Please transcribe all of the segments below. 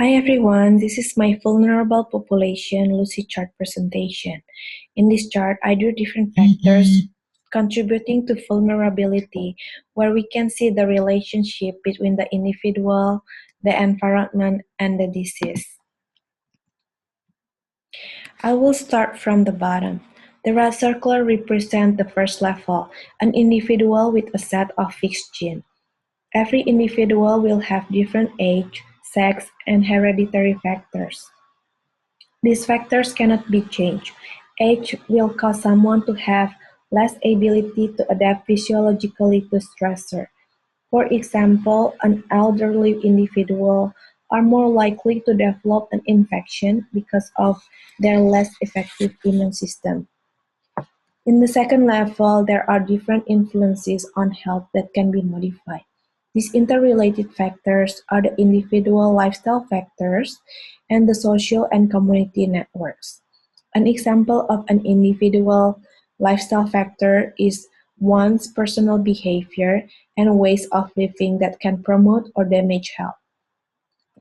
Hi everyone, this is my vulnerable population Lucidchart presentation. In this chart, I drew different factors contributing to vulnerability, where we can see the relationship between the individual, the environment, and the disease. I will start from the bottom. The red circle represents the first level, an individual with a set of fixed genes. Every individual will have different age, sex, and hereditary factors. These factors cannot be changed. Age will cause someone to have less ability to adapt physiologically to stressor. For example, an elderly individual are more likely to develop an infection because of their less effective immune system. In the second level, there are different influences on health that can be modified. These interrelated factors are the individual lifestyle factors and the social and community networks. An example of an individual lifestyle factor is one's personal behavior and ways of living that can promote or damage health.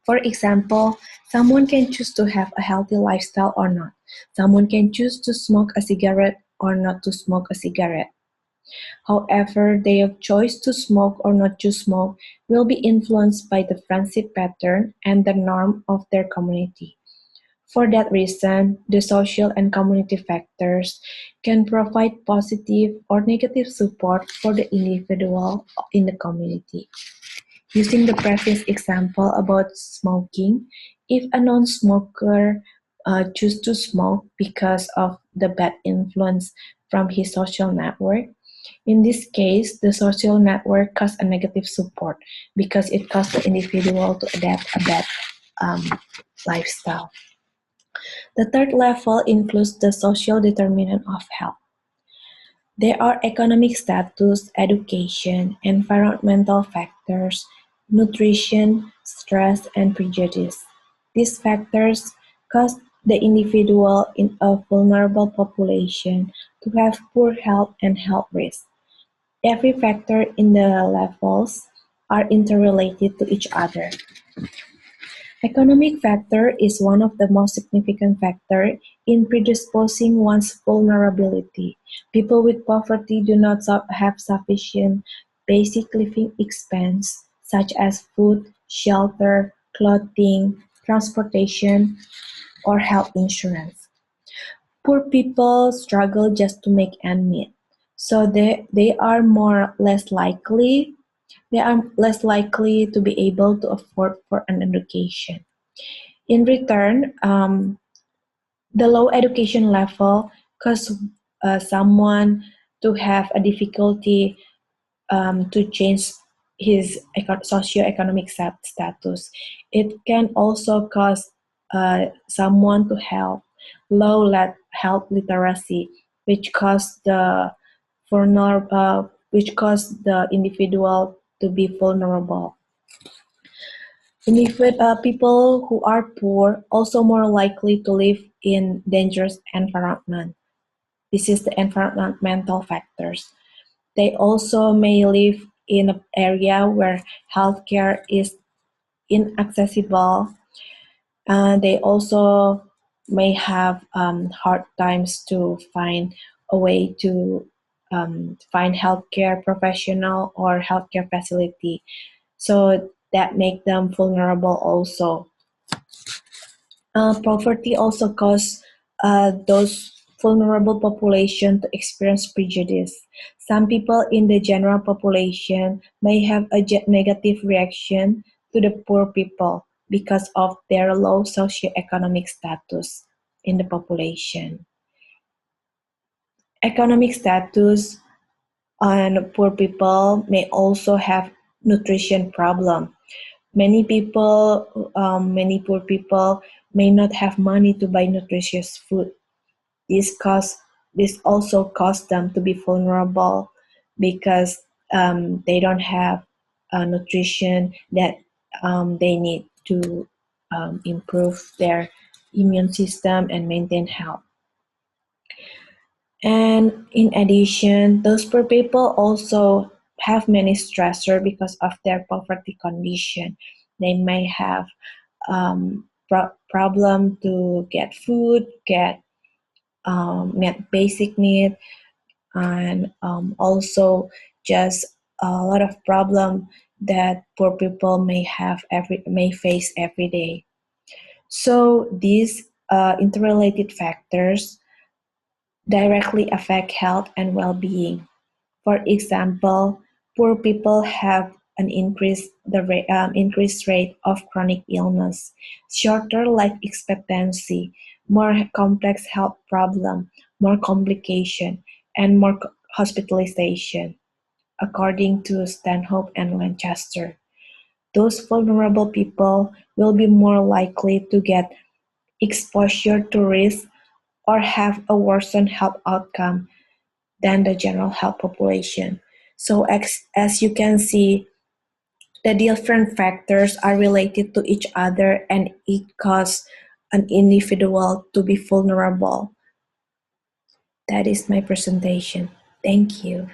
For example, someone can choose to have a healthy lifestyle or not. Someone can choose to smoke a cigarette or not to smoke a cigarette. However, their choice to smoke or not to smoke will be influenced by the friendship pattern and the norm of their community. For that reason, the social and community factors can provide positive or negative support for the individual in the community. Using the previous example about smoking, if a non-smoker chooses to smoke because of the bad influence from his social network, in this case, the social network causes a negative support because it causes the individual to adapt a bad um, lifestyle. The third level includes the social determinant of health. There are economic status, education, environmental factors, nutrition, stress, and prejudice. These factors cause the individual in a vulnerable population to have poor health and health risks. Every factor in the levels are interrelated to each other. Economic factor is one of the most significant factors in predisposing one's vulnerability. People with poverty do not have sufficient basic living expense, such as food, shelter, clothing, transportation, or health insurance. Poor people struggle just to make ends meet, so they are less likely to be able to afford for an education. In return, the low education level cause someone to have a difficulty to change his socioeconomic status. It can also cause someone to have health literacy, which cause the individual to be vulnerable. People who are poor also more likely to live in dangerous environment. This is the environmental factors. They also may live in an area where healthcare is inaccessible. They also may have hard times to find a way to find healthcare professional or healthcare facility. So that make them vulnerable also. Poverty also causes those vulnerable population to experience prejudice. Some people in the general population may have a negative reaction to the poor people because of their low socioeconomic status in the population. Economic status and poor people may also have nutrition problem. Many poor people may not have money to buy nutritious food. This also cause them to be vulnerable because they don't have nutrition that they need to improve their immune system and maintain health. And in addition, those poor people also have many stressors because of their poverty condition. They may have problem to get food, get met basic need, and also just a lot of problem that poor people may face every day. So these interrelated factors directly affect health and well-being. For example, poor people have an increased rate of chronic illness, shorter life expectancy, more complex health problem, more complication, and more hospitalization, according to Stanhope and Lancaster. Those vulnerable people will be more likely to get exposure to risk or have a worsened health outcome than the general health population. So as you can see, the different factors are related to each other and it causes an individual to be vulnerable. That is my presentation. Thank you.